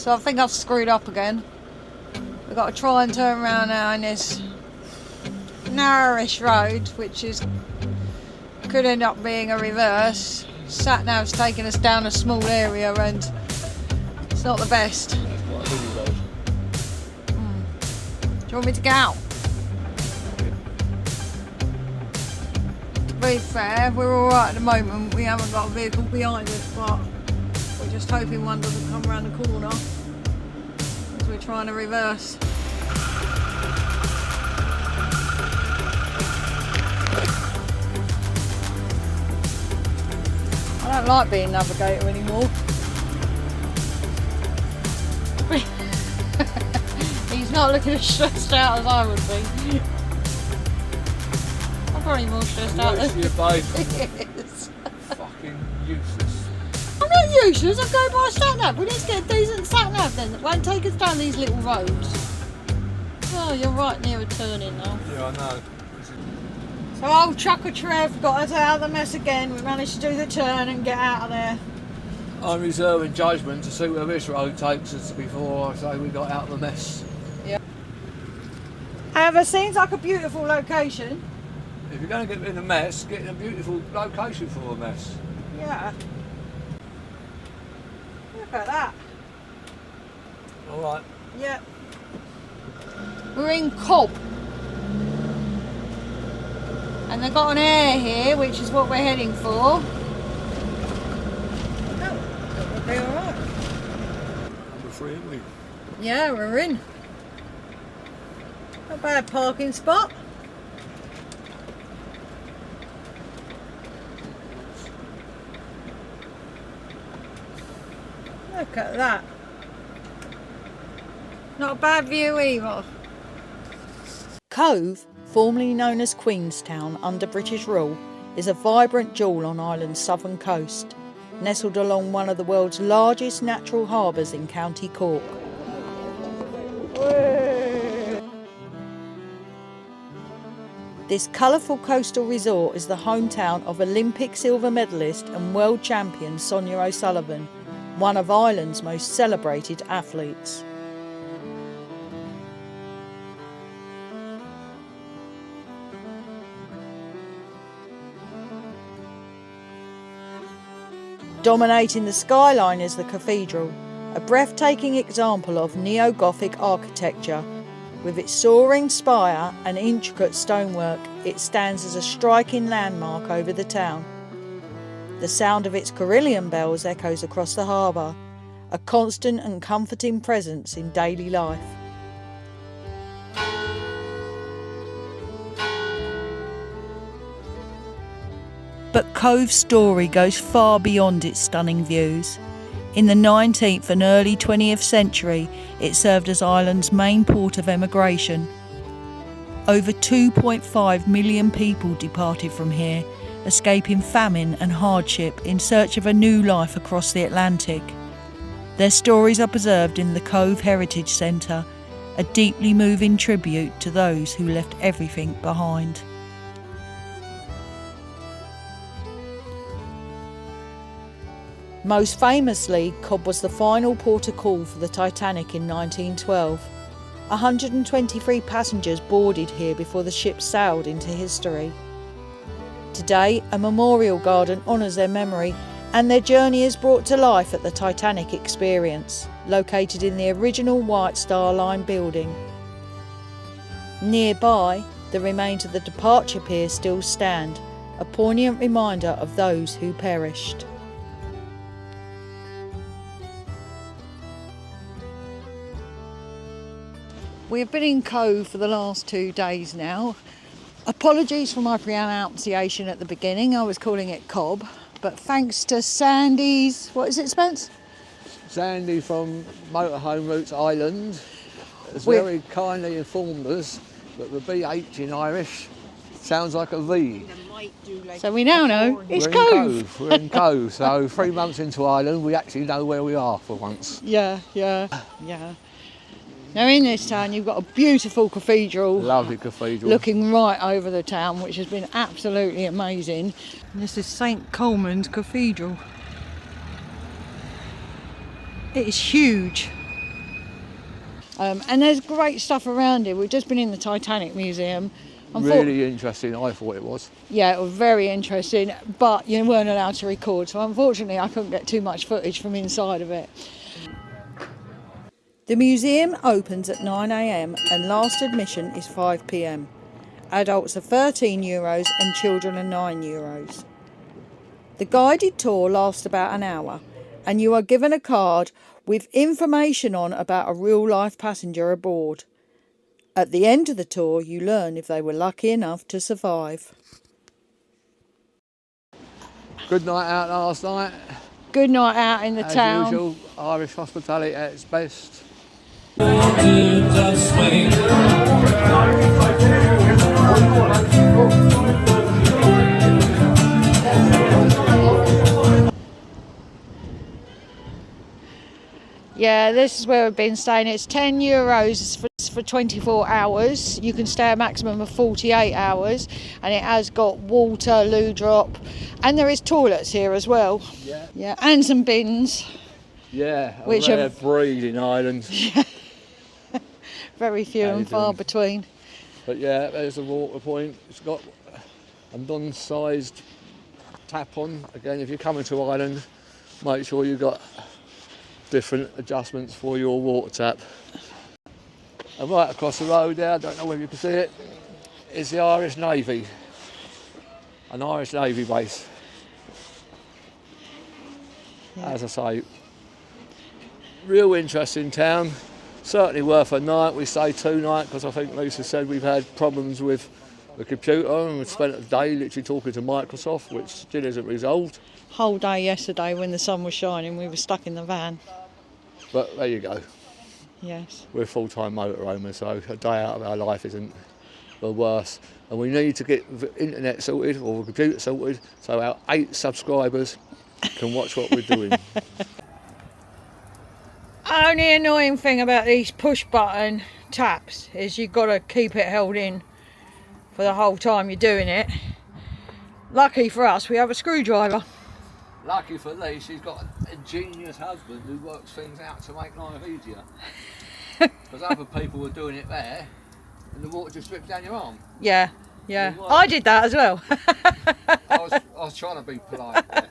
So I think I've screwed up again. We've got to try and turn around now in this narrowish road, which could end up being a reverse. Sat-nav's taking us down a small area and it's not the best. That's quite a busy road. Do you want me to get out? To be fair, we're alright at the moment. We haven't got a vehicle behind us, but we're just hoping one doesn't come around the corner as we're trying to reverse. I don't like being navigator anymore. He's not looking as stressed out as I would be. I'm probably more stressed out than Your babe. he is. Fucking useless. I'm not useless, I'm going by a sat-nav. We need to get a decent sat-nav then that won't take us down these little roads. Oh, you're right near a turning now. Yeah, I know. So old Chucker Trev got us out of the mess again. We managed to do the turn and get out of there. I'm reserving judgment to see where this road takes us before I say we got out of the mess. Yeah. However, seems like a beautiful location. If you're going to get in a mess, get in a beautiful location for a mess. Yeah. Look at that. Alright. Yeah. We're in Cobh. And they've got an Aire here, which is what we're heading for. Oh, that will be alright. Number 3, aren't we? Yeah, we're in. Not a bad parking spot. Look at that. Not a bad view either. Cobh, formerly known as Queenstown under British rule, is a vibrant jewel on Ireland's southern coast, nestled along one of the world's largest natural harbours in County Cork. This colourful coastal resort is the hometown of Olympic silver medalist and world champion Sonia O'Sullivan, one of Ireland's most celebrated athletes. Dominating the skyline is the Cathedral, a breathtaking example of neo-Gothic architecture. With its soaring spire and intricate stonework, it stands as a striking landmark over the town. The sound of its carillon bells echoes across the harbour, a constant and comforting presence in daily life. But Cobh's story goes far beyond its stunning views. In the 19th and early 20th century, it served as Ireland's main port of emigration. Over 2.5 million people departed from here, escaping famine and hardship in search of a new life across the Atlantic. Their stories are preserved in the Cobh Heritage Centre, a deeply moving tribute to those who left everything behind. Most famously, Cobh was the final port of call for the Titanic in 1912. 123 passengers boarded here before the ship sailed into history. Today, a memorial garden honours their memory, and their journey is brought to life at the Titanic Experience, located in the original White Star Line building. Nearby, the remains of the departure pier still stand, a poignant reminder of those who perished. We have been in Cobh for the last 2 days now. Apologies for my pronunciation at the beginning, I was calling it Cobh, but thanks to Sandy's, what is it, Spence? Sandy from Motorhome Routes Island has very kindly informed us that the BH in Irish sounds like a V. So we now know it's Cobh. We're in Cobh, so 3 months into Ireland we actually know where we are for once. Yeah. Now in this town you've got a beautiful cathedral. Lovely cathedral. Looking right over the town, which has been absolutely amazing. And this is St Colman's Cathedral. It is huge. And there's great stuff around here. We've just been in the Titanic Museum. Really interesting, I thought it was. Yeah, it was very interesting, but you weren't allowed to record, so unfortunately I couldn't get too much footage from inside of it. The museum opens at 9 a.m. and last admission is 5 p.m. Adults are €13 and children are €9. The guided tour lasts about an hour and you are given a card with information on about a real-life passenger aboard. At the end of the tour, you learn if they were lucky enough to survive. Good night out last night. Good night out in the town. As usual, Irish hospitality at its best. Yeah, this is where we've been staying. It's €10 for 24 hours. You can stay a maximum of 48 hours, and it has got water, loo drop, and there is toilets here as well. Yeah, and some bins. Yeah, which a rare breed in Ireland. Very few and far between. But yeah, there's a water point. It's got a non-sized tap on. Again, if you're coming to Ireland, make sure you've got different adjustments for your water tap. And right across the road there, I don't know whether you can see it, is the Irish Navy. An Irish Navy base. Yeah. As I say, real interesting town. Certainly worth a night. We stayed 2 nights because I think Lisa said we've had problems with the computer and we spent a day literally talking to Microsoft, which still isn't resolved. Whole day yesterday when the sun was shining, we were stuck in the van. But there you go. Yes. We're full-time motorhomers, so a day out of our life isn't the worst. And we need to get the internet sorted or the computer sorted so our 8 subscribers can watch what we're doing. Only annoying thing about these push button taps is you've got to keep it held in for the whole time you're doing it. Lucky for us, we have a screwdriver. Lucky for Lee, she's got a genius husband who works things out to make life easier. Because other people were doing it there and the water just dripped down your arm. Yeah. I did that as well. I was trying to be polite there.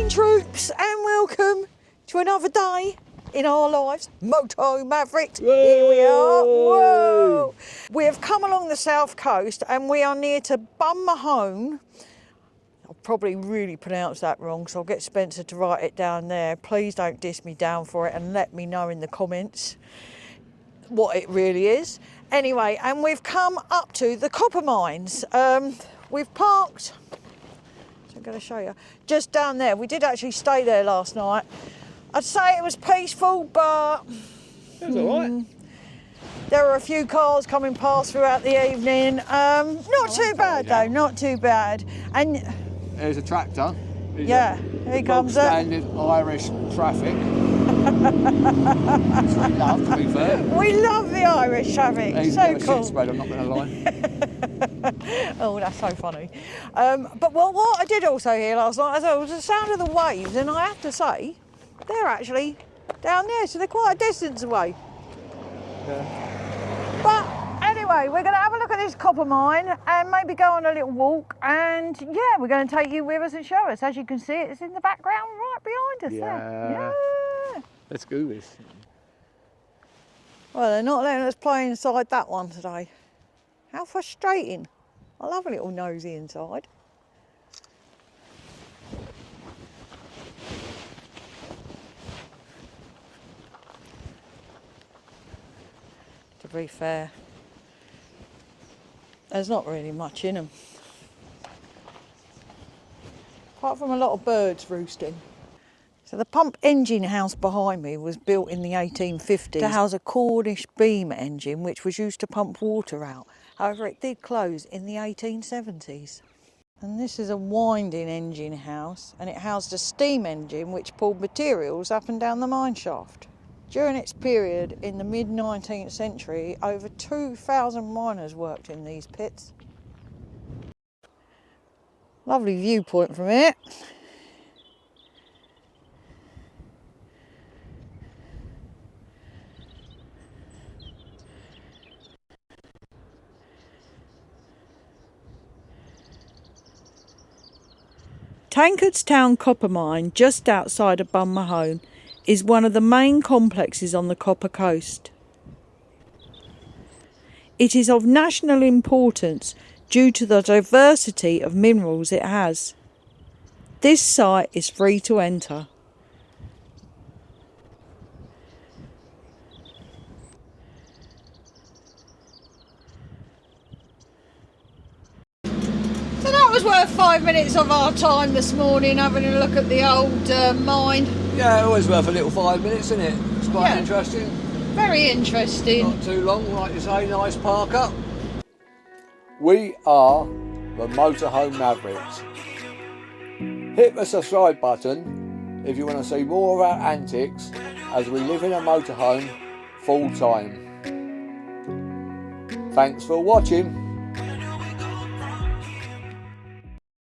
Troops, and welcome to another day in our lives. Motorhome Mavericks, here we are. Whoa! We have come along the south coast and we are near to Bunmahon. I'll probably really pronounce that wrong, so I'll get Spencer to write it down there. Please don't diss me down for it and let me know in the comments what it really is. Anyway, and we've come up to the copper mines. We've parked, I'm going to show you, just down there. We did actually stay there last night. I'd say it was peaceful, but it was all right. There were a few cars coming past throughout the evening. Not too bad though, not too bad. And there's a tractor. Yeah, here he comes. Standard Irish traffic. Which we love, to be fair. We love the Irish traffic. He's so never cool. shit spread, I'm not going to lie. Oh, that's so funny. But what I did also hear last night was the sound of the waves, and I have to say, they're actually down there, so they're quite a distance away. Yeah. But anyway, we're going to have a look at this copper mine and maybe go on a little walk, and yeah, we're going to take you with us and show us. As you can see, it's in the background right behind us there. Yeah. Let's do this. Well, they're not letting us play inside that one today. How frustrating. I love a little nosy inside. To be fair, there's not really much in them. Apart from a lot of birds roosting. So the pump engine house behind me was built in the 1850s to house a Cornish beam engine which was used to pump water out. However, it did close in the 1870s. And this is a winding engine house, and it housed a steam engine which pulled materials up and down the mine shaft. During its period in the mid-19th century, over 2,000 miners worked in these pits. Lovely viewpoint from here. Tankardstown copper mine, just outside of Bunmahon, is one of the main complexes on the Copper Coast. It is of national importance due to the diversity of minerals it has. This site is free to enter. So that was worth 5 minutes of our time this morning, having a look at the old mine. Yeah, always worth a little 5 minutes, isn't it? It's quite Yeah. interesting. Very interesting. Not too long, like you say, nice park up. We are the Motorhome Mavericks. Hit the subscribe button if you want to see more of our antics as we live in a motorhome full time. Thanks for watching.